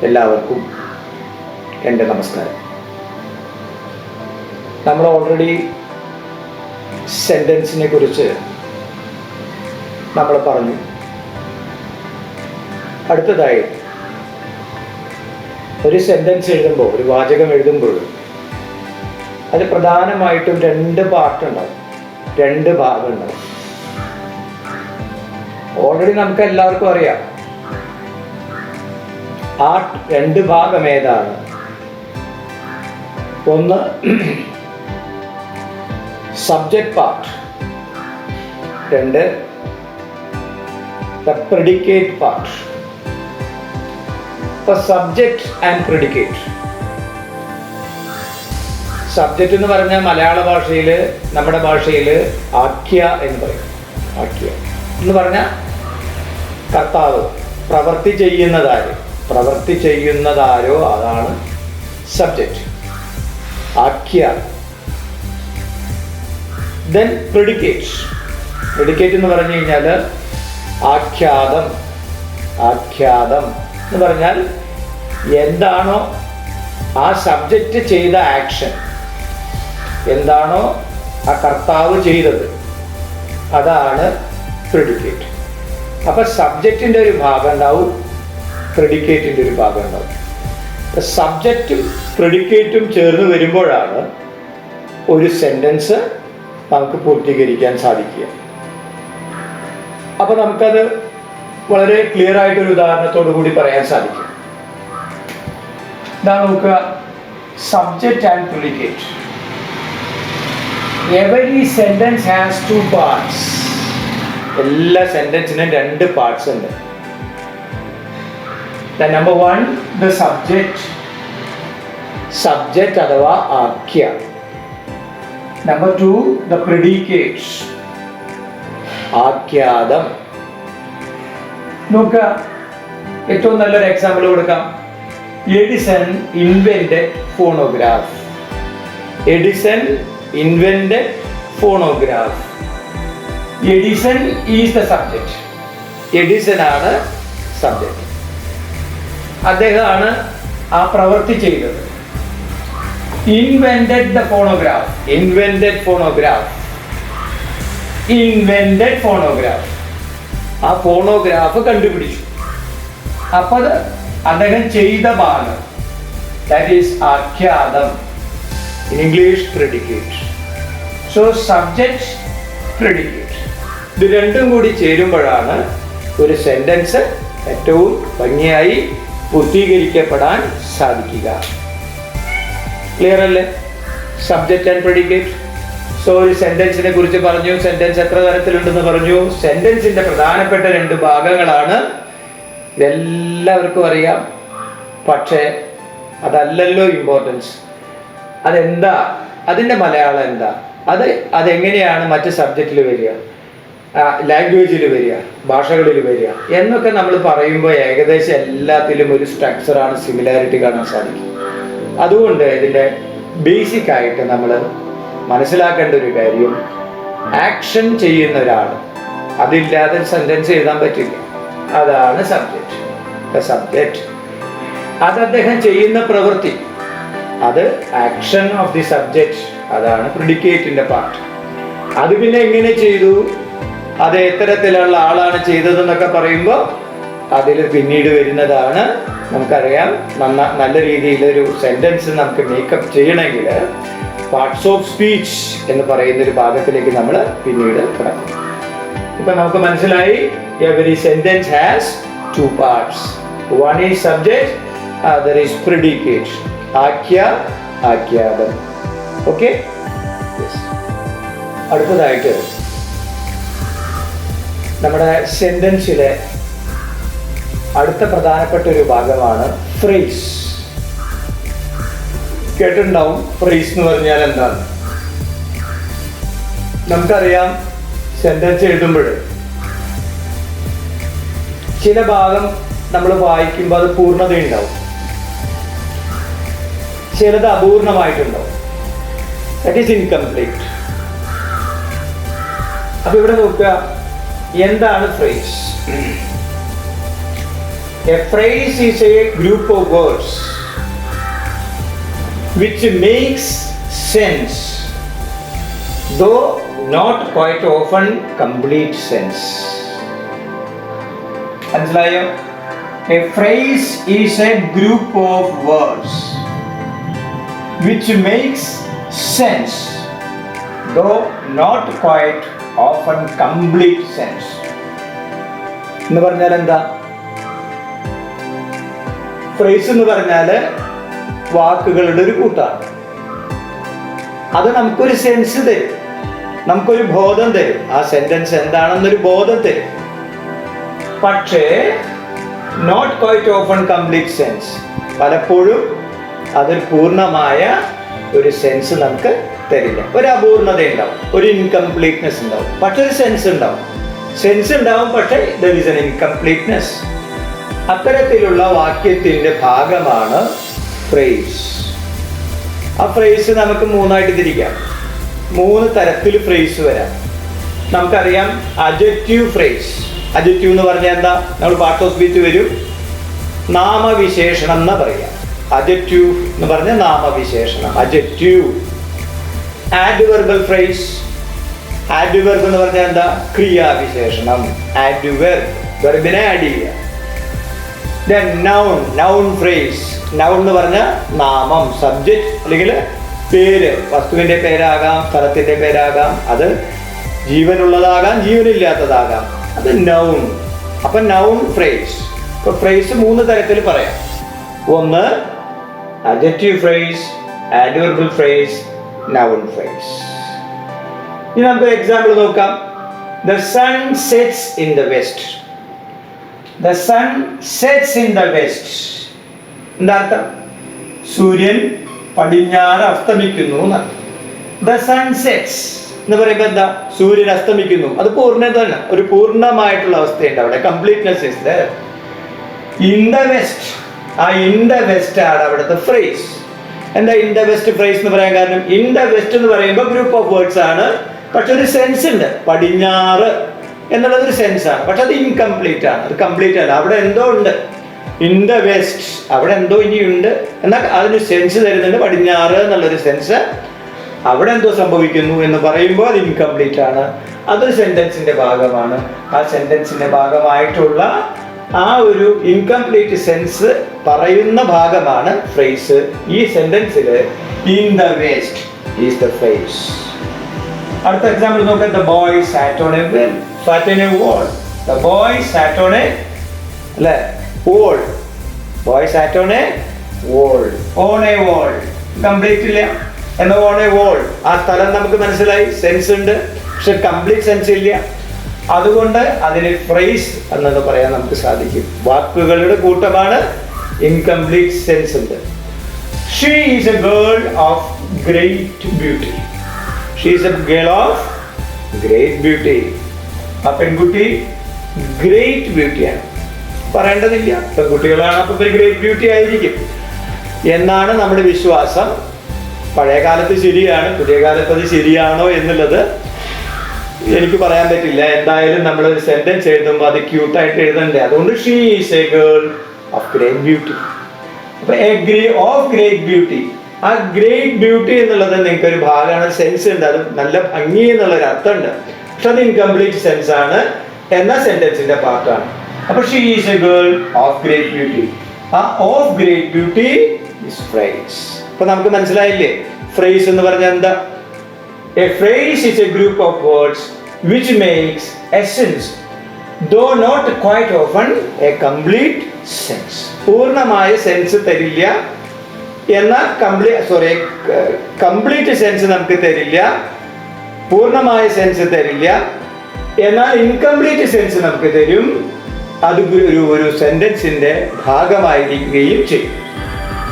എല്ലാവർക്കും എൻ്റെ നമസ്കാരം. നമ്മൾ ഓൾറെഡി സെൻറ്റൻസിനെ കുറിച്ച് നമ്മൾ പറഞ്ഞു. അടുത്തതായി ഒരു സെൻറ്റൻസ് എഴുതുമ്പോൾ, ഒരു വാചകം എഴുതുമ്പോൾ അത് പ്രധാനമായിട്ടും രണ്ട് പാർട്ടുണ്ടാവും, രണ്ട് ഭാഗമുണ്ടാവും. ഓൾറെഡി നമുക്ക് എല്ലാവർക്കും അറിയാം ആ രണ്ട് ഭാഗം ഏതാണ്. ഒന്ന് സബ്ജക്റ്റ് പാർട്ട്, രണ്ട് ദ പ്രെഡിക്കേറ്റ് പാർട്ട്. ഇപ്പൊ സബ്ജക്റ്റ് ആൻഡ് പ്രെഡിക്കേറ്റ്. സബ്ജക്റ്റ് എന്ന് പറഞ്ഞാൽ മലയാള ഭാഷയിൽ, നമ്മുടെ ഭാഷയിൽ ആഖ്യ എന്ന് പറയും. ആഖ്യ എന്ന് പറഞ്ഞാൽ കർത്താവ്, പ്രവൃത്തി ചെയ്യുന്നതാരോ അതാണ് സബ്ജക്റ്റ്, ആഖ്യ. Then predicate. പ്രെഡിക്കേറ്റ് എന്ന് പറഞ്ഞു കഴിഞ്ഞാൽ ആഖ്യാതം എന്ന് പറഞ്ഞാൽ എന്താണോ ആ സബ്ജക്റ്റ് ചെയ്ത ആക്ഷൻ, എന്താണോ ആ കർത്താവ് ചെയ്തത്, അതാണ് പ്രെഡിക്കേറ്റ്. അപ്പൊ സബ്ജക്റ്റിന്റെ ഒരു ഭാഗം ഉണ്ടാവും, പ്രെഡിക്കേറ്റിന്റെ ഒരു ഭാഗം ഉണ്ടാവും. സബ്ജക്റ്റും പ്രെഡിക്കേറ്റും ചേർന്ന് വരുമ്പോഴാണ് ഒരു സെന്റൻസ് നമുക്ക് പൂർത്തീകരിക്കാൻ സാധിക്കുക. അപ്പൊ നമുക്കത് വളരെ ക്ലിയർ ആയിട്ടൊരു ഉദാഹരണത്തോടു കൂടി പറയാൻ സാധിക്കും. ഇതാ നോക്കുക, subject and predicate. Every sentence has two parts. എല്ലാ സെന്റൻസിനും രണ്ട് പാർട്സ് ഉണ്ട്. നമ്പർ 1 ദ സബ്ജക്റ്റ് അഥവാ ആഖ്യ. നമ്പർ 2 ദ പ്രെഡിക്കേറ്റ്, ആഖ്യാതം. നോക്കുക, ഏറ്റവും നല്ലൊരു എക്സാമ്പിൾ കൊടുക്കാം. Edison invented phonograph. Edison invented phonograph. Edison is the subject. Edison ആണ് സബ്ജക്റ്റ്. അദ്ദേഹമാണ് ആ പ്രവൃത്തി ചെയ്തത്. Invented the phonograph. ആ ഫോണോഗ്രാഫ് കണ്ടുപിടിച്ചു. അപ്പൊ അദ്ദേഹം ചെയ്ത ഭാഗം, ദാറ്റ് ഈസ് ആഖ്യാതം. In English, predicate. So subject, predicate. ഇത് രണ്ടും കൂടി ചേരുമ്പോഴാണ് ഒരു സെന്റൻസ് ഏറ്റവും ഭംഗിയായി പൂർത്തീകരിക്കപ്പെടാൻ സാധിക്കുക. ക്ലിയർ അല്ലേ? Subject and predicate. സോ ഒരു സെന്റൻസിനെ കുറിച്ച് പറഞ്ഞു. സെന്റൻസ് എത്ര തരത്തിലുണ്ടെന്ന് പറഞ്ഞു. സെന്റൻസിന്റെ പ്രധാനപ്പെട്ട രണ്ട് ഭാഗങ്ങളാണ്. ഇതെല്ലാവർക്കും അറിയാം. പക്ഷേ അതല്ലല്ലോ ഇമ്പോർട്ടൻസ്. അതെന്താ, അതിൻ്റെ മലയാളം എന്താ, അതെങ്ങനെയാണ് മറ്റ് സബ്ജക്റ്റിൽ വരിക, ലാംഗ്വേജിൽ വരിക, ഭാഷകളിൽ വരിക എന്നൊക്കെ നമ്മൾ പറയുമ്പോൾ ഏകദേശം എല്ലാത്തിലും ഒരു സ്ട്രക്ചറാണ്, സിമിലാരിറ്റി കാണാൻ സാധിക്കും. അതുകൊണ്ട് ഇതിൻ്റെ ബേസിക് ആയിട്ട് നമ്മൾ മനസ്സിലാക്കേണ്ട ഒരു കാര്യം, ആക്ഷൻ ചെയ്യുന്ന ഒരാൾ, അതില്ലാതെ സെന്റൻസ് എഴുതാൻ പറ്റില്ല. അതാണ് സബ്ജക്റ്റ്. അത് അദ്ദേഹം ചെയ്യുന്ന പ്രവൃത്തി, അത് ആക്ഷൻ ഓഫ് ദി സബ്ജക്റ്റ്, അതാണ് പ്രെഡിക്കേറ്റിന്റെ പാർട്ട്. അത് പിന്നെ എങ്ങനെ ചെയ്തു, അത് എത്തരത്തിലുള്ള ആളാണ് ചെയ്തതെന്നൊക്കെ പറയുമ്പോൾ അതിൽ പിന്നീട് വരുന്നതാണ്. നമുക്കറിയാം, നല്ല രീതിയിലൊരു സെന്റൻസ് നമുക്ക് മേക്കപ്പ് ചെയ്യണമെങ്കിൽ പാർട്സ് ഓഫ് സ്പീച്ച് എന്ന് പറയുന്നൊരു ഭാഗത്തിലേക്ക് നമ്മൾ പിന്നീട് കിടക്കും. ഇപ്പൊ നമുക്ക് മനസ്സിലായി, every sentence has two parts. One is subject, other is predicate. ആഖ്യാതം. ഓക്കെ. അടുത്തതായിട്ട് നമ്മുടെ സെന്റൻസിലെ അടുത്ത പ്രധാനപ്പെട്ട ഒരു ഭാഗമാണ് ഫ്രേസ്. കേട്ടിട്ടുണ്ടാവും ഫ്രേസ് എന്ന് പറഞ്ഞാൽ എന്താണ്. നമുക്കറിയാം, സെന്റൻസ് എഴുതുമ്പോൾ ചില ഭാഗം നമ്മൾ വായിക്കുമ്പോൾ അത് പൂർണ്ണതയുണ്ടാവും, ചിലത് അപൂർണമായിട്ടുണ്ടാവും. That is incomplete. അപ്പൊ ഇവിടെ നോക്കുക, എന്താണ് phrase? A phrase is a group of words which makes sense, though not quite often complete sense. മനസ്സിലായോ? A phrase is a group of words which makes sense, though not quite often complete sense. എന്ന് പറഞ്ഞാൽ എന്താ? Phrase എന്ന് പറഞ്ഞാൽ വാക്കുകളുടെ ഒരു കൂട്ടാണ്. അത് നമുക്കൊരു സെൻസ് തരും, നമുക്കൊരു ബോധം തരും. ആ സെന്റൻസ് എന്താണെന്നൊരു ബോധം തരും. പക്ഷേ not quite open complete sense, പലപ്പോഴും അതിൽ പൂർണ്ണമായ ഒരു സെൻസ് നമുക്ക് തരില്ല. ഒരു അപൂർണത ഉണ്ടാവും, ഒരു ഇൻകംപ്ലീറ്റ്നെസ് ഉണ്ടാവും, പക്ഷെ ഒരു സെൻസ് ഉണ്ടാവും. സെൻസ് ഉണ്ടാവും, പക്ഷേ ദർ ഈസ് എൻ ഇൻകംപ്ലീറ്റ്നെസ്. അത്തരത്തിലുള്ള വാക്യത്തിൻ്റെ ഭാഗമാണ് ഫ്രേസ്. ആ ഫ്രേസ് നമുക്ക് മൂന്നായിട്ട് തിരിക്കാം. 3 തരത്തിൽ ഫ്രേസ് വരാം. നമുക്കറിയാം അഡ്ജക്റ്റീവ് ഫ്രേസ്. അഡ്ജക്റ്റീവ് എന്ന് പറഞ്ഞാൽ എന്താ? നമ്മൾ പാർട്ട് ഓഫ് സ്പീച്ച് വരും, നാമവിശേഷണം എന്ന് പറയാം. അഡ്ജക്റ്റീവ് എന്ന് പറഞ്ഞാൽ നാമവിശേഷണം, അഡ്ജക്റ്റീവ്. ആഡ്വർബൽ ഫ്രേസ്. ആഡ്വർബ് എന്ന് പറഞ്ഞാൽ എന്താ? ക്രിയാവിശേഷണം. ആഡ്വർബ്, വെർബിനെ ആഡ് ചെയ്യുക. Then noun phrase. Noun എന്ന് പറഞ്ഞാൽ നാമം, സബ്ജക്റ്റ് അല്ലെങ്കിൽ പേര്. വസ്തുവിൻ്റെ പേരാകാം, സ്ഥലത്തിൻ്റെ പേരാകാം, അത് ജീവനുള്ളതാകാം, ജീവനില്ലാത്തതാകാം, അത് നൗൺ. അപ്പം നൗൺ ഫ്രേസ്. ഇപ്പോൾ ഫ്രേസ് 3 തരത്തിൽ പറയാം. ഒന്ന് adjective phrase, adverbial phrase, noun phrase. ഇനി നമുക്ക് എക്സാമ്പിൾ നോക്കാം. The sun sets in the west. The sun sets in the west. എന്താ അർത്ഥം? സൂര്യൻ പടിഞ്ഞാറ് അസ്തമിക്കുന്നു എന്നർത്ഥം. The sun sets എന്ന് പറയുമ്പോൾ എന്താ? സൂര്യൻ അസ്തമിക്കുന്നു. അത് പൂർണ്ണതയാണ്, ഒരു പൂർണ്ണമായിട്ടുള്ള അവസ്ഥയുണ്ട് അവിടെ. Completeness is there. In the west. ആ in the west ആണ് അവിടുത്തെ ഫ്രേസ്. എന്താ in the west ഫ്രേസ് എന്ന് പറയാൻ കാരണം? in the west എന്ന് പറയുമ്പോൾ ഗ്രൂപ്പ് ഓഫ് വേർഡ്സ് ആണ്, പക്ഷെ ഒരു സെൻസ് ഉണ്ട്. പടിഞ്ഞാറ് എന്നുള്ളതൊരു സെൻസാണ്, പക്ഷെ അത് ഇൻകംപ്ലീറ്റ് ആണ്, അത് കംപ്ലീറ്റ് അല്ല. അവിടെ എന്തോ ഉണ്ട്. ഇൻ ദ വെസ്റ്റ്, അവിടെ എന്തോ ഇനിയുണ്ട്, എന്നാൽ അതിന് സെൻസ് തരുന്നുണ്ട്. പടിഞ്ഞാറ് എന്നുള്ളൊരു സെൻസ്, അവിടെ എന്തോ സംഭവിക്കുന്നു എന്ന് പറയുമ്പോൾ അത് ഇൻകംപ്ലീറ്റ് ആണ്. അതൊരു സെന്റൻസിന്റെ ഭാഗമാണ്. ആ സെന്റൻസിന്റെ ഭാഗമായിട്ടുള്ള ആ ഒരു ഇൻകംപ്ലീറ്റ് സെൻസ് പറയുന്ന ഭാഗമാണ് ഫ്രേസ്. ഈ സെന്റൻസിൽ in the west is the phrase. അടുത്ത എക്സാമ്പിൾ നോക്കാം. The boy sat on a well. Sat on a wall. The boy sat on a wall. Boy sat on a wall. On a wall. Complete ഇല്ല. എന്നാൽ on a wall. ആ സ്ഥലം നമുക്ക് മനസ്സിലായി, sense ഉണ്ട്, പക്ഷെ കംപ്ലീറ്റ് സെൻസ് ഇല്ല. അതുകൊണ്ട് അതിന് ഫ്രേസ് എന്നത് പറയാൻ നമുക്ക് സാധിക്കും. വാക്കുകളുടെ കൂട്ടമാണ്, ഇൻകംപ്ലീറ്റ് സെൻസ് ഉണ്ട്. She is a girl of great beauty. She is a girl of great beauty. ആ പെൺകുട്ടി ഗ്രേറ്റ് ബ്യൂട്ടിയാണ്. പറയേണ്ടതില്ല, പെൺകുട്ടികളാണ്, അപ്പം ഗ്രേറ്റ് ബ്യൂട്ടി ആയിരിക്കും എന്നാണ് നമ്മുടെ വിശ്വാസം. പഴയ കാലത്ത് ശരിയാണ്, പുതിയ കാലത്ത് അത് ശരിയാണോ എന്നുള്ളത് എനിക്ക് പറയാൻ പറ്റില്ല. എന്തായാലും നമ്മളൊരു സെന്റൻസ് എഴുതുമ്പോൾ അത് ക്യൂട്ടായിട്ട് എഴുതണ്ടേ. അതുകൊണ്ട് she is a girl of great beauty. അപ്പൊ ഓഫ് ഗ്രേറ്റ് ബ്യൂട്ടി, ആ ഗ്രേറ്റ് ബ്യൂട്ടി എന്നുള്ളത് നിങ്ങൾക്ക് ഒരു ഭാഗമാണ്, സെൻസ് ഉണ്ട്, അത് നല്ല ഭംഗി എന്നുള്ളൊരു അർത്ഥമുണ്ട്, പക്ഷെ അത് ഇൻകംപ്ലീറ്റ് സെൻസ് ആണ് എന്ന സെന്റൻസിന്റെ പാർട്ടാണ്. അപ്പൊ she is a girl of great beauty. ആ of great beauty is phrase. അപ്പൊ നമുക്ക് മനസ്സിലായില്ലേ ഫ്രേസ് എന്ന് പറഞ്ഞാൽ എന്താ? A phrase is a group of words which makes essence, though not quite often a complete sense. പൂർണ്ണമായ സെൻസ് തരില്ല, എന്നാൽ കംപ്ലീറ്റ് സെൻസ് നമുക്ക് തരില്ല. പൂർണ്ണമായ സെൻസ് തരില്ല, എന്നാൽ ഇൻകംപ്ലീറ്റ് സെൻസ് നമുക്ക് തരും. അത് ഒരു സെന്റൻസിന്റെ ഭാഗമായിരിക്കുകയും ചെയ്യും.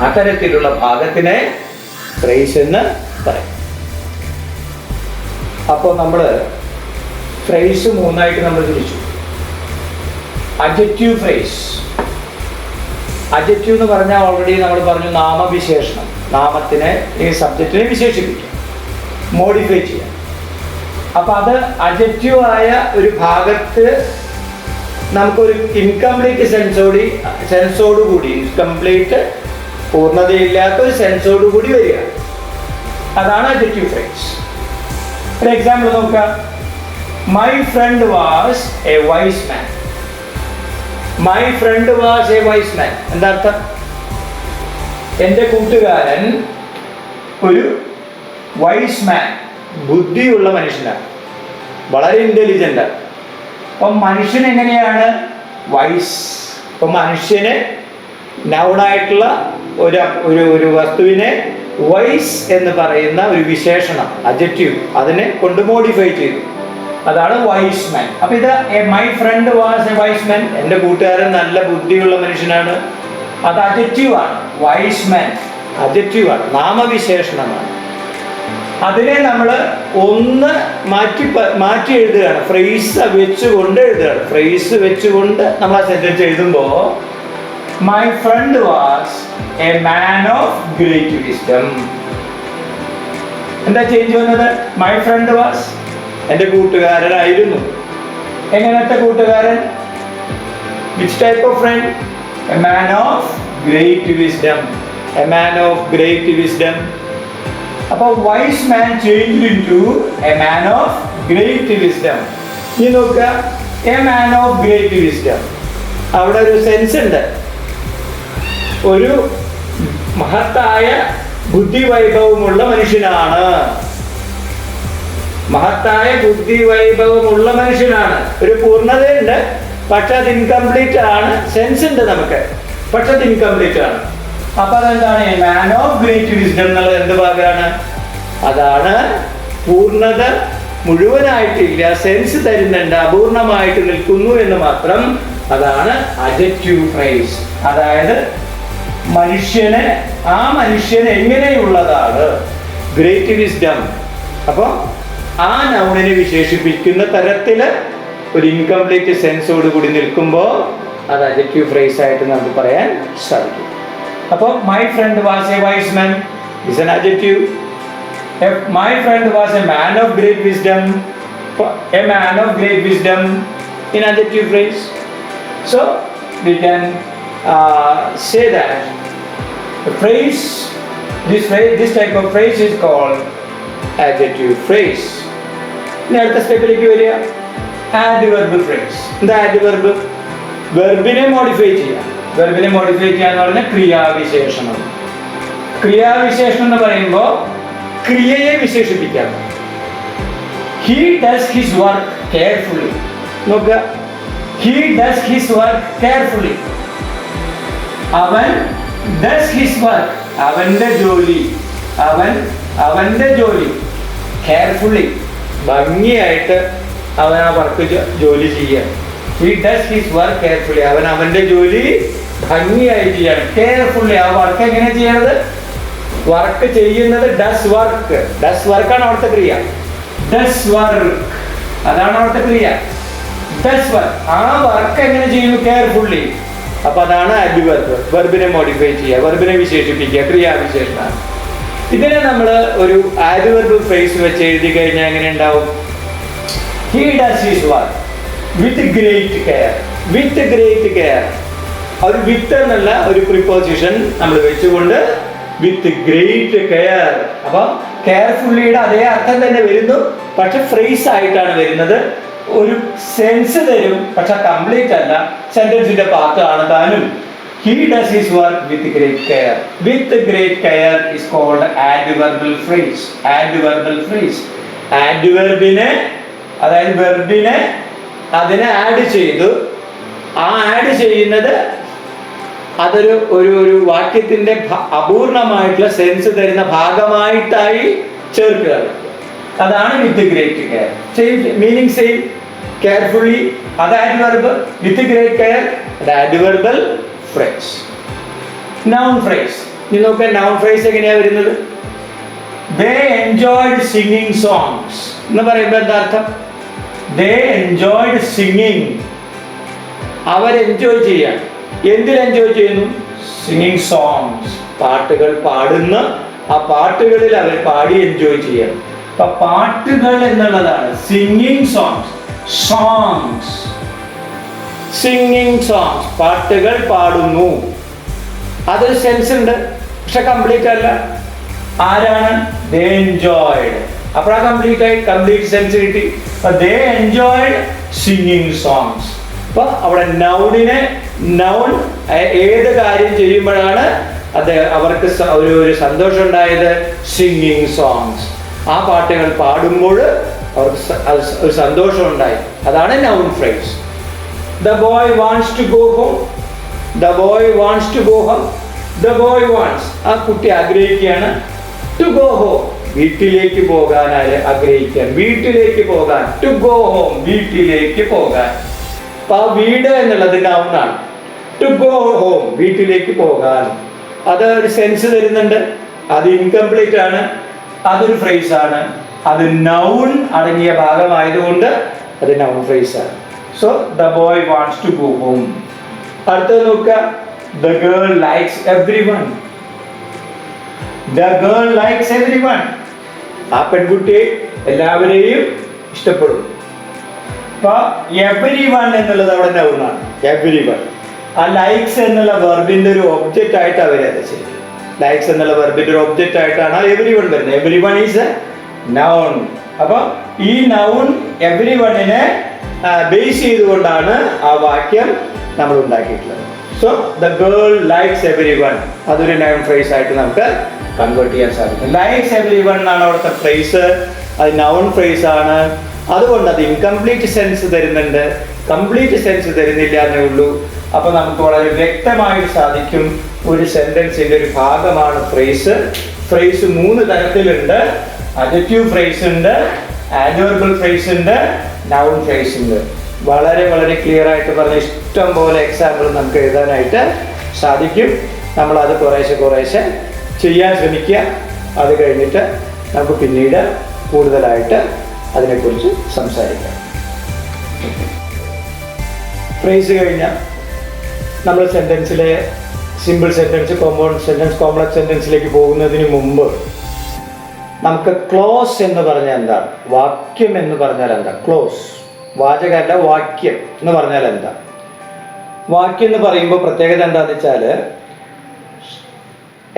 അത്തരത്തിലുള്ള ഭാഗത്തിനെ ഫ്രേസ് എന്ന് പറയും. അപ്പോൾ നമ്മൾ ഫ്രേസ് 3ആയിട്ട് നമ്മൾ തിരിച്ചു. Adjective phrase. അഡ്ജക്റ്റീവ് എന്ന് പറഞ്ഞാൽ ഓൾറെഡി നമ്മൾ പറഞ്ഞു, നാമവിശേഷണം, നാമത്തിനെ ഈ സബ്ജക്റ്റിനെ വിശേഷിപ്പിക്കുക, മോഡിഫൈ ചെയ്യുക. അപ്പം അത് അഡ്ജക്റ്റീവ് ആയ ഒരു ഭാഗത്ത് നമുക്കൊരു ഇൻകംപ്ലീറ്റ് സെൻസോടുകൂടി ഇൻകംപ്ലീറ്റ് പൂർണ്ണതയില്ലാത്ത ഒരു സെൻസോടുകൂടി വരിക. അതാണ് adjective phrase. ഒരു എക്സാമ്പിൾ നോക്കുക. My friend was a wise man. My friend was a wise man. എന്താ അർത്ഥം? എൻ്റെ കൂട്ടുകാരൻ ഒരു വൈസ് മാൻ, ബുദ്ധിയുള്ള മനുഷ്യനാണ്, വളരെ ഇന്റലിജന്റ്. അപ്പം മനുഷ്യൻ എങ്ങനെയാണ് വൈസ്? അപ്പം മനുഷ്യന് നൗണായിട്ടുള്ള ഒരു വസ്തുവിനെ വൈസ് എന്ന് പറയുന്ന ഒരു വിശേഷണം, അഡ്ജക്റ്റീവ്, അതിനെ കൊണ്ട് മോഡിഫൈ ചെയ്തു. അതാണ് വൈസ് മാൻ. അപ്പൊ ഇത് my friend was A vice മാൻ, എൻ്റെ കൂട്ടുകാരൻ നല്ല ബുദ്ധിയുള്ള മനുഷ്യനാണ്. അത് അഡ്ജക്റ്റീവ് ആണ്. വൈസ് മാൻ അഡ്ജക്റ്റീവ് ആണ്, നാമവിശേഷണമാണ്. അതിനെ നമ്മൾ ഒന്ന് മാറ്റി എഴുതുകയാണ്, ഫ്രേസ് വെച്ചുകൊണ്ട് എഴുതുകയാണ്. ഫ്രേസ് വെച്ചുകൊണ്ട് നമ്മൾ ആ സെന്റൻസ് എഴുതുമ്പോൾ my friend was a man of great wisdom. എന്താ ചേഞ്ച് വന്നത്? മൈ ഫ്രണ്ട് വാസ്, എൻ്റെ കൂട്ടുകാരനായിരുന്നു. എങ്ങനത്തെ കൂട്ടുകാരൻ? Which type of friend? A man of great wisdom. A man of great wisdom. അപ്പോൾ wise man change into a man of great wisdom. ഈ നോക്കുക, a man of great wisdom, അവിടെ ഒരു sense ഉണ്ട്. ഒരു മഹത്തായ ബുദ്ധിവൈഭവമുള്ള മനുഷ്യനാണ്. മഹത്തായ ബുദ്ധിവൈഭവമുള്ള മനുഷ്യനാണ്. ഒരു പൂർണ്ണതയുണ്ട്, പക്ഷെ അത് ഇൻകംപ്ലീറ്റ് ആണ്. സെൻസ് ഉണ്ട് നമുക്ക്, പക്ഷെ അത് ഇൻകംപ്ലീറ്റ് ആണ്. അപ്പൊ അതെന്താണ്? മാൻ ഓഫ് ഗ്രേറ്റ് വിസ്ഡം എന്നുള്ളത് എന്ത് ഭാഗമാണ്? അതാണ് പൂർണ്ണത മുഴുവനായിട്ടില്ല, സെൻസ് തരുന്നുണ്ട്, അപൂർണമായിട്ട് നിൽക്കുന്നു എന്ന് മാത്രം. അതാണ് അഡ്ജക്റ്റീവ് ഫ്രേസ്. അതായത് ആ മനുഷ്യൻ എങ്ങനെയുള്ളതാണ്? Great wisdom. അപ്പോൾ ആ നൗണിനെ വിശേഷിപ്പിക്കുന്ന തരത്തില് ഒരു ഇൻകംപ്ലീറ്റ് സെൻസോട് കൂടി നിൽക്കുമ്പോൾ അത് അഡ്ജക്റ്റീവ് ഫ്രേസ് ആയിട്ട് നമുക്ക് പറയാൻ സാധിക്കും. അപ്പോൾ my friend was A vice man is an adjective. If my friend was a man of great wisdom, a man of great wisdom in adjective phrase. So we can say that this type of phrase is called adjective phrase. ഇനി അടുത്ത സ്റ്റെപ്പിലേക്ക് വരിക, adverb phrase. എന്താ adverb? വെർബിനെ modify ചെയ്യാം. വെർബിനെ modify ചെയ്യാന്ന് പറഞ്ഞാൽ ക്രിയാവിശേഷണം. ക്രിയാവിശേഷണം എന്ന് പറയുമ്പോൾ ക്രിയയെ വിശേഷിപ്പിക്കാം. He does his work carefully. നോക്കുക, he does his work carefully. അവൻ does his work, അവന്റെ ജോലി carefully, ഭംഗിയായിട്ട് അവൻ ആ വർക്ക് ജോലി ചെയ്യാൻ. He does his work carefully. അവന്റെ ജോലി ഭംഗിയായി ചെയ്യാണ്. കെയർഫുള്ളി. ആ വർക്ക് എങ്ങനെ ചെയ്യണത്? വർക്ക് ചെയ്യുന്നത് ഡസ് വർക്ക് ആണ് അവിടുത്തെ ക്രിയ. ഡസ് വർക്ക്, അതാണ് അവിടുത്തെ ക്രിയ. ഡസ് വർക്ക്, ആ വർക്ക് എങ്ങനെ ചെയ്യുന്നു? കെയർഫുള്ളി. അപ്പൊ അതാണ് അഡ്വർബ്. വെർബിനെ മോഡിഫൈ ചെയ്യുക, വെർബിനെ വിശേഷിപ്പിക്കുക, ക്രിയാവിശേഷണം. ഇതിനെ നമ്മൾ ഒരു അഡ്വർബ് ഫ്രേസ് വെച്ച് എഴുതി കഴിഞ്ഞാൽ എങ്ങനെ ഉണ്ടാവും? He does his work with great care. With great care. ഒരു വിത്ത് എന്നുള്ള ഒരു പ്രിപ്പോസിഷൻ നമ്മൾ വെച്ചുകൊണ്ട് വിത്ത് ഗ്രേറ്റ് കെയർ. അപ്പൊ കെയർഫുള്ളിയുടെ അതേ അർത്ഥം തന്നെ വരുന്നു, പക്ഷെ ഫ്രേസ് ആയിട്ടാണ് വരുന്നത്. ഒരു സെൻസ് തരും, പക്ഷെ കംപ്ലീറ്റ് അല്ല, സെന്റൻസിന്റെ പാർട്ട് ആണ് താനും. He does his work with great care. With great care is called adverbial phrase. Adverbial phrase. Adverbiനെ, അതായത് വെർബിനെ അതിനെ ആഡ് ചെയ്തു. ആ ആഡ് ചെയ്യുന്നത് അതൊരു ഒരു വാക്യത്തിന്റെ അപൂർണമായിട്ടുള്ള സെൻസ് തരുന്ന ഭാഗമായിട്ടായി ചേർക്കുക. അതാണ് with great care. Same meaning, same. Carefully അത് ആഡ്വർബ്, വിത്ത് ഗ്രേറ്റ് കെയർ അത് ആഡ്വർബൽ ഫ്രേസ്. Noun phrase. ഇനി നോക്കാം നൗൺ ഫ്രേസ് എങ്ങനെയാ വരുന്നത്? They enjoyed singing songs എന്ന് പറയുമ്പോൾ എന്താ അർത്ഥം? They enjoyed singing. അവർ എൻജോയ് ചെയ്യാൻ. എന്തിൽ എൻജോയ് ചെയ്യുന്നു? Singing songs. പാട്ടുകൾ പാടുന്ന ആ പാട്ടുകളിൽ അവർ പാടി എൻജോയ് ചെയ്യാൻ. അപ്പൊ പാട്ടുകൾ എന്നുള്ളതാണ് സിംഗിങ് സോങ്സ്. സിംഗിങ് സോങ്സ്, പാട്ടുകൾ പാടുന്നു. അതൊരു സെൻസ് ഉണ്ട്, പക്ഷെ കംപ്ലീറ്റ് അല്ല. ആരാണ്? ദേ എൻജോയ്ഡ്. അപ്പോഴാ കംപ്ലീറ്റ് സെൻസ് കിട്ടി. ദേ എൻജോയ്ഡ് സിംഗിങ് സോങ്സ്. അപ്പൊ അവിടെ നൗൺ ഏത് കാര്യം ചെയ്യുമ്പോഴാണ് അവർക്ക് ഒരു സന്തോഷം ഉണ്ടായത്? Singing songs. ആ പാട്ടുകൾ പാടുമ്പോൾ അവർക്ക് ഒരു സന്തോഷം ഉണ്ടായി. അതാണ് noun phrase. The boy wants to go home. The boy wants to go home. The boy wants, ആ കുട്ടി ആഗ്രഹിക്കുകയാണ്. ടു ഗോ ഹോം, വീട്ടിലേക്ക് പോകാൻ ആഗ്രഹിക്കുകയാണ്. വീട്ടിലേക്ക് പോകാൻ. ടു ഗോ ഹോം, വീട്ടിലേക്ക് പോകാൻ. അപ്പൊ ആ വീട് എന്നുള്ളത് നൗണാണ്. ടു ഗോ ഹോം, വീട്ടിലേക്ക് പോകാൻ. അത് ഒരു സെൻസ് തരുന്നുണ്ട്. അത് ഇൻകംപ്ലീറ്റ് ആണ്. അതൊരു ഫ്രേസ് ആണ്. അത് നൗൺ അടങ്ങിയ ഭാഗമായതുകൊണ്ട് അത് നൗൺ ഫ്രേസ് ആണ്. So the boy wants to go home. അടുത്തത് നോക്കുക. The girl likes everyone. The girl likes everyone. ആ പെൺകുട്ടി എല്ലാവരെയും ഇഷ്ടപ്പെടും. അപ്പൊ എവ്രിവൺ എന്നുള്ളത് അവിടെ നൗണാണ്. എവ്രിവൺ. ആ ലൈക്സ് എന്നുള്ള വെർബിന്റെ ഒരു ഒബ്ജക്റ്റ് ആയിട്ട് അവരത് ശരി. ലൈക്സ് എന്നുള്ള വെർബിന്റെ ഒരു ഒബ്ജക്റ്റ് ആയിട്ടാണ് എവ്രിവൺ വരുന്നത്. Everyone is A noun. അപ്പൊ ഈ നൗൺ എവ്രിവണിനെ ബേസ് ചെയ്തുകൊണ്ടാണ് ആ വാക്യം നമ്മൾ ഉണ്ടാക്കിയിട്ടുള്ളത്. So the girl likes everyone, അതൊരു നൗൺ ഫ്രേസ് ആയിട്ട് നമുക്ക് കൺവേർട്ട് ചെയ്യാൻ സാധിക്കും. ലൈക്സ് എവ്രിവൺ എന്നാണ് അവിടുത്തെ ഫ്രേസ്. അത് നൗൺ ഫ്രേസ് ആണ്. അതുകൊണ്ട് അത് ഇൻകംപ്ലീറ്റ് സെൻസ് തരുന്നുണ്ട്, കംപ്ലീറ്റ് സെൻസ് തരുന്നില്ല എന്നേ ഉള്ളൂ. അപ്പൊ നമുക്ക് വളരെ വ്യക്തമായിട്ട് സാധിക്കും ഒരു സെന്റൻസിന്റെ ഒരു ഭാഗമാണ് ഫ്രേസ്. ഫ്രേസ് 3 തരത്തിലുണ്ട്. അഡ്ജക്റ്റീവ് ഫ്രേസ് ഉണ്ട്, ആഡ്വർബൽ ഫ്രേസ് ഉണ്ട്, നൗൺ ഫ്രേസ് ഉണ്ട്. വളരെ വളരെ ക്ലിയർ ആയിട്ട് പറഞ്ഞ ഇഷ്ടം പോലെ എക്സാമ്പിൾ നമുക്ക് എഴുതാനായിട്ട് സാധിക്കും. നമ്മളത് കുറേശ്ശെ ചെയ്യാൻ ശ്രമിക്കുക. അത് കഴിഞ്ഞിട്ട് നമുക്ക് പിന്നീട് കൂടുതലായിട്ട് അതിനെക്കുറിച്ച് സംസാരിക്കാം. ഫ്രേസ് കഴിഞ്ഞാൽ നമ്മൾ സെൻറ്റൻസിലെ simple sentence, compound sentence, complex സെൻറ്റൻസിലേക്ക് പോകുന്നതിന് മുമ്പ് നമുക്ക് ക്ലോസ് എന്ന് പറഞ്ഞാൽ എന്താണ്? വാക്യം എന്ന് പറഞ്ഞാൽ എന്താ? ക്ലോസ് വാചകമല്ല, വാക്യം എന്ന് പറഞ്ഞാൽ എന്താ? വാക്യം എന്ന് പറയുമ്പോൾ പ്രത്യേകത എന്താണെന്ന് വെച്ചാൽ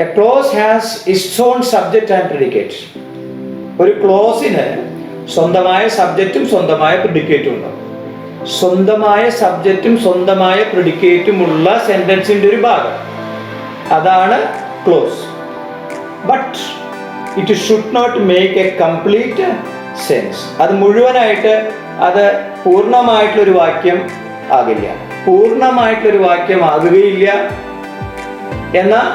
a clause has its own subject and predicate. ഒരു ക്ലോസിന് സ്വന്തമായ സബ്ജക്റ്റും സ്വന്തമായ പ്രിഡിക്കേറ്റും ഉണ്ടാവും. സ്വന്തമായ സബ്ജക്റ്റും സ്വന്തമായ പ്രിഡിക്കേറ്റും ഉള്ള സെന്റൻസിന്റെ ഒരു ഭാഗം അതാണ് clause. But it should not make a complete sense. അത് മുഴുവനായിട്ട് അത് പൂർണ്ണമായിട്ടുള്ളൊരു വാക്യം ആകില്ല. പൂർണ്ണമായിട്ടുള്ളൊരു വാക്യം ആകുകയില്ല. എന്നാൽ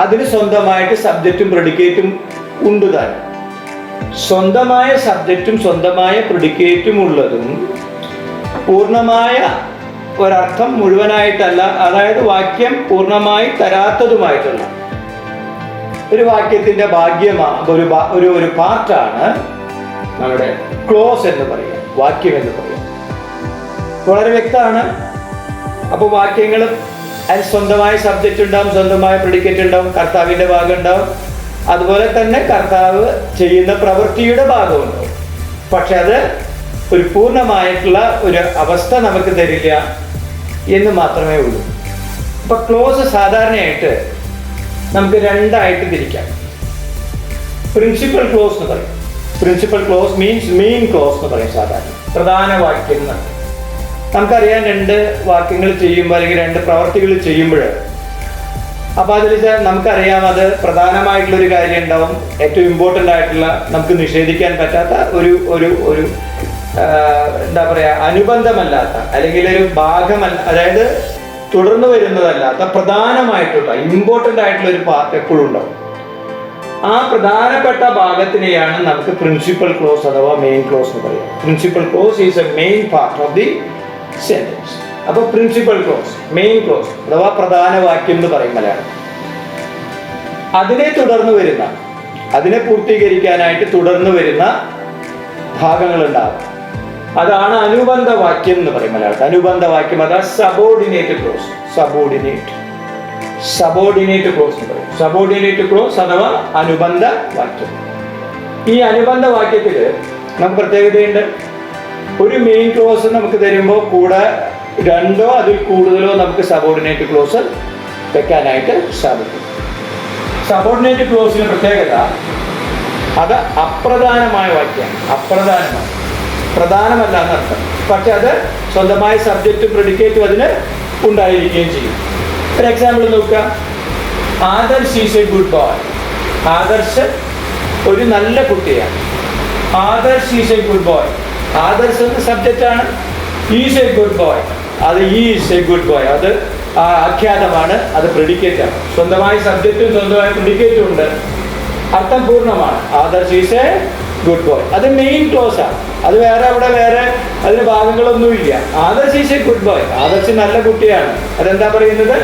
അതിന് സ്വന്തമായിട്ട് സബ്ജക്റ്റും പ്രിഡിക്കേറ്റും ഉണ്ട് താൻ. സ്വന്തമായ സബ്ജക്റ്റും സ്വന്തമായ പ്രിഡിക്കേറ്റും ഉള്ളതും പൂർണ്ണമായ ഒരർത്ഥം മുഴുവനായിട്ടല്ല, അതായത് വാക്യം പൂർണ്ണമായി തരാത്തതുമായിട്ടുള്ള ഒരു വാക്യത്തിന്റെ ഒരു പാർട്ടാണ് നമ്മുടെ ക്ലോസ് എന്ന് പറയുക, വാക്യം എന്ന് പറയുക. വളരെ വ്യക്തമാണ്. അപ്പോൾ വാക്യങ്ങൾ അതിന് സ്വന്തമായ സബ്ജക്റ്റ് ഉണ്ടാവും, സ്വന്തമായ പ്രിഡിക്കേറ്റ് ഉണ്ടാവും, കർത്താവിന്റെ ഭാഗം ഉണ്ടാവും, അതുപോലെ തന്നെ കർത്താവ് ചെയ്യുന്ന പ്രവൃത്തിയുടെ ഭാഗമുണ്ടാവും. പക്ഷെ അത് ഒരു പൂർണ്ണമായിട്ടുള്ള ഒരു അവസ്ഥ നമുക്ക് തരില്ല എന്ന് മാത്രമേ ഉള്ളൂ. അപ്പൊ ക്ലോസ് സാധാരണയായിട്ട് നമുക്ക് രണ്ടായിട്ട് തിരിക്കാം. പ്രിൻസിപ്പൽ ക്ലോസ് എന്ന് പറയും. Principal close means main clause എന്ന് പറയും. സാധാരണ പ്രധാന വാക്യം എന്നാണ്. നമുക്കറിയാം 2 വാക്യങ്ങൾ ചെയ്യുമ്പോൾ അല്ലെങ്കിൽ 2 പ്രവർത്തികൾ ചെയ്യുമ്പോൾ അപ്പൊ അതിൽ നമുക്കറിയാം അത് പ്രധാനമായിട്ടുള്ളൊരു കാര്യം ഉണ്ടാവും, ഏറ്റവും ഇമ്പോർട്ടൻ്റ് ആയിട്ടുള്ള നമുക്ക് നിഷേധിക്കാൻ പറ്റാത്ത ഒരു എന്താ പറയാ അനുബന്ധമല്ലാത്ത അല്ലെങ്കിൽ ഒരു ഭാഗമല്ല, അതായത് തുടർന്ന് വരുന്നതല്ലാത്ത പ്രധാനമായിട്ടുള്ള ഇമ്പോർട്ടൻ്റ് ആയിട്ടുള്ള ഒരു പാർട്ട് എപ്പോഴും ഉണ്ടാവും. ആ പ്രധാനപ്പെട്ട ഭാഗത്തിനെയാണ് നമുക്ക് പ്രിൻസിപ്പൽ ക്ലോസ് അഥവാ മെയിൻ ക്ലോസ് എന്ന് പറയുക. Principal close is A main part of the sentence. അപ്പോൾ പ്രിൻസിപ്പൽ ക്ലോസ്, മെയിൻ ക്ലോസ് അഥവാ പ്രധാന വാക്യം എന്ന് പറയും മലയാളം. അതിനെ പൂർത്തീകരിക്കാനായിട്ട് തുടർന്ന് വരുന്ന ഭാഗങ്ങൾ ഉണ്ടാകും. അതാണ് അനുബന്ധ വാക്യം എന്ന് പറയും മലയാളത്തിൽ. അനുബന്ധ വാക്യം അതാ സബോർഡിനേറ്റ് ക്ലോസ്. സബോർഡിനേറ്റ് ക്ലോസ് എന്ന് പറയും. സബോർഡിനേറ്റ് ക്ലോസ് അഥവാ അനുബന്ധ വാക്യം. ഈ അനുബന്ധ വാക്യത്തിൽ നമുക്ക് പ്രത്യേകതയുണ്ട്. ഒരു മെയിൻ ക്ലോസ് നമുക്ക് തരുമ്പോൾ കൂടെ രണ്ടോ അതിൽ കൂടുതലോ നമുക്ക് സബോർഡിനേറ്റ് ക്ലോസ് വെക്കാനായിട്ട് സാധിക്കും. സബോർഡിനേറ്റ് ക്ലോസിന് പ്രത്യേകത അത് അപ്രധാനമായ വാക്യമാണ്. അപ്രധാനമാണ്, പ്രധാനമല്ല എന്നർത്ഥം. പക്ഷെ അത് സ്വന്തമായ സബ്ജക്റ്റും പ്രെഡിക്കേറ്റും അതിന് ഉണ്ടായിരിക്കുകയും ചെയ്യും. ഒരു എക്സാമ്പിൾ നോക്കുക. Adarsh is a good boy. Adarsh ഒരു നല്ല കുട്ടിയാണ്. Adarsh is a good boy. Adarsh എന്ന സബ്ജക്റ്റാണ്. ഈസ് എ ഗുഡ് ബോയ്, അത് ഈസ് എ ഗുഡ് ബോയ്, അത് ആഖ്യാതമാണ്, അത് പ്രെഡിക്കേറ്റാണ്. സ്വന്തമായ സബ്ജക്റ്റും സ്വന്തമായ പ്രെഡിക്കേറ്റും ഉണ്ട്. അർത്ഥം പൂർണ്ണമാണ്. Adarsh is a good boy, അത് മെയിൻ ക്ലോസ് ആണ്. അത് വേറെ അതിന് ഭാഗങ്ങളൊന്നുമില്ല. Adarsh is a good boy, Adarsh നല്ല കുട്ടിയാണ്. അതെന്താ പറയുന്നത്?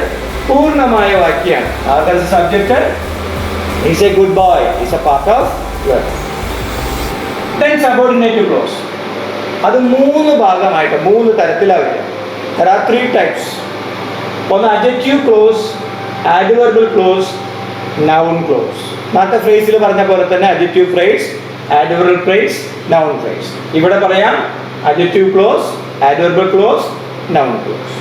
പൂർണ്ണമായ വാക്യാണ്. Adarsh subject, is a good boy, is a part of verb. Then subordinate clause, അത് 3 ഭാഗമായിട്ട് 3 തരത്തിലാണ് വരിക. There are 3 types. ഒന്ന് adjective clause, adverbial clause, noun clause. നേരത്തെ ഫ്രേസിൽ പറഞ്ഞ പോലെ തന്നെ adjective phrase, adverbial phrase, noun phrase. ഇവിടെ പറയാം adjective clause, adverbial clause, noun clause.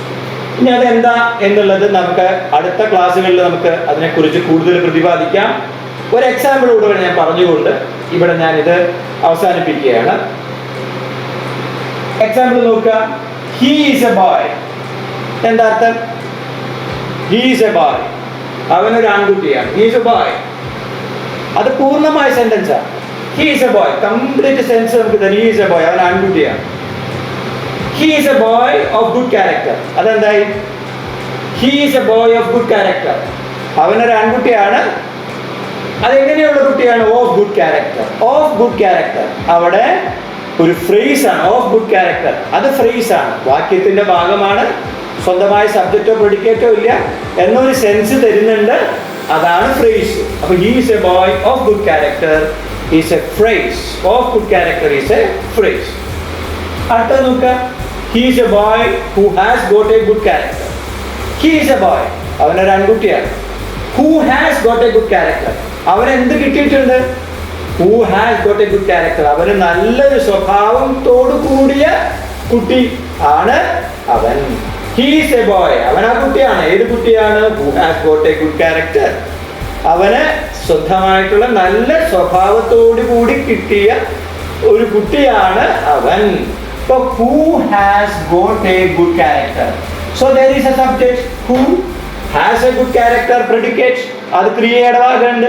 ഇനി അതെന്താ എന്നുള്ളത് നമുക്ക് അടുത്ത ക്ലാസ്സുകളിൽ നമുക്ക് അതിനെക്കുറിച്ച് കൂടുതൽ പ്രതിപാദിക്കാം. ഒരു എക്സാമ്പിൾ കൂടെ ഞാൻ പറഞ്ഞുകൊണ്ട് ഇവിടെ ഞാനിത് അവസാനിപ്പിക്കുകയാണ്. എക്സാമ്പിൾ നോക്കുക. He is a boy. എന്താ അർത്ഥം? ഹി ഈസ് എ ബോയ്, അവനൊരു ആൺകുട്ടിയാണ്. ഹി ഈസ് എ ബോയ്, അത് പൂർണ്ണമായ സെന്റൻസാണ്. He is a boy, complete sense നമുക്ക് തരും. ഹി ഈസ് എ ബോയ്, അവൻ ആൺകുട്ടിയാണ്. He is a boy of good character. അതെന്തായി? He is a boy of good character, അവനൊരു ആൺകുട്ടിയാണ്. അതെങ്ങനെയുള്ള കുട്ടിയാണ്? Of good character. Of good character അവിടെ ഒരു ഫ്രേസ് ആണ്. ഓഫ് ഗുഡ് ക്യാരക്ടർ അത് ഫ്രേസ് ആണ്, വാക്യത്തിന്റെ ഭാഗമാണ്. സ്വന്തമായ സബ്ജക്റ്റോ പ്രെഡിക്കേറ്റോ ഇല്ല, എന്നൊരു സെൻസ് തരുന്നുണ്ട്. അതാണ് ഫ്രേസ്. അപ്പൊ he is a boy of good character is a phrase. Of good character is a phrase. അടുത്ത നോക്കുക. He is a boy who has got a good character. He is a boy, അവനൊരു ആൺകുട്ടിയാണ്. Who has got a good character, അവൻ എന്ത് കിട്ടിയിട്ടുണ്ട്? Who has got a good character, അവന് നല്ലൊരു സ്വഭാവത്തോടു കൂടിയ കുട്ടി ആണ് അവൻ. ഹി ഈസ് എ ബോയ്, അവൻ ആ കുട്ടിയാണ്. ഏത് കുട്ടിയാണ്? Who has got a good character, അവന് സ്വന്തമായിട്ടുള്ള നല്ല സ്വഭാവത്തോടു കൂടി കിട്ടിയ ഒരു കുട്ടിയാണ് അവൻ. So who has got a good character? So there is a subject. Who has a good character predicate. അത് ക്രിയയുടെ ഭാഗമുണ്ട്,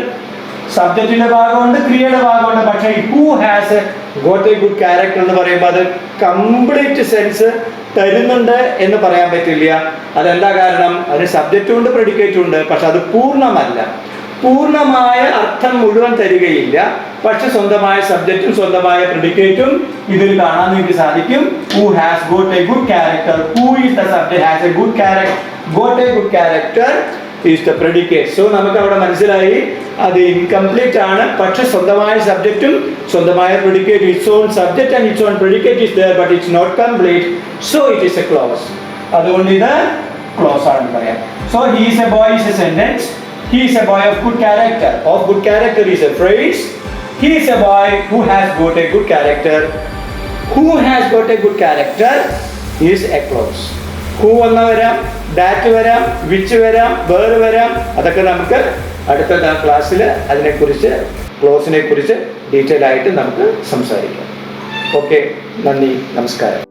സബ്ജക്റ്റിന്റെ ഭാഗമുണ്ട്, ക്രിയയുടെ ഭാഗമുണ്ട്. പക്ഷേ who has got a good character എന്ന് പറയുമ്പോൾ അത് കംപ്ലീറ്റ് സെൻസ് തരുന്നുണ്ട് എന്ന് പറയാൻ പറ്റില്ല. അതെന്താ കാരണം? അതിന് സബ്ജക്റ്റും ഉണ്ട്, പ്രെഡിക്കേറ്റും ഉണ്ട്. പക്ഷെ അത് പൂർണ്ണമല്ല. പൂർണ്ണമായ അർത്ഥം മുഴുവൻ തരികയില്ല. പക്ഷെ സ്വന്തമായ സബ്ജക്റ്റും സ്വന്തമായ പ്രെഡിക്കേറ്റും ഇതിൽ കാണാൻ നിങ്ങൾക്ക് സാധിക്കും. Who has got a good character? Who is the subject? Has a good character. Got a good character is the predicate. So നമുക്ക് അവിടെ മനസ്സിലായി അത് ഇൻകംപ്ലീറ്റ് ആണ്. പക്ഷെ സ്വന്തമായ സബ്ജക്റ്റും സ്വന്തമായ predicate, its own subject and its own predicate is there, but it's not complete. So it is a clause. അതുകൊണ്ട് ഇത് ക്ലോസ് ആണെന്ന് പറയാം. So he is a boy is a sentence. He is a boy of good character. Of good character is a phrase. He is a boy who has got a good character. Who has got a good character is a clause. Who വന്ന വരാം, that വരാം, which വരാം, where വരാം. അതൊക്കെ നമുക്ക് അടുത്ത ക്ലാസ്സിൽ അതിനെക്കുറിച്ച് ക്ലോസിനെ കുറിച്ച് ഡീറ്റെയിൽ ആയിട്ട് നമുക്ക് സംസാരിക്കാം. ഓക്കെ, നന്ദി, നമസ്കാരം.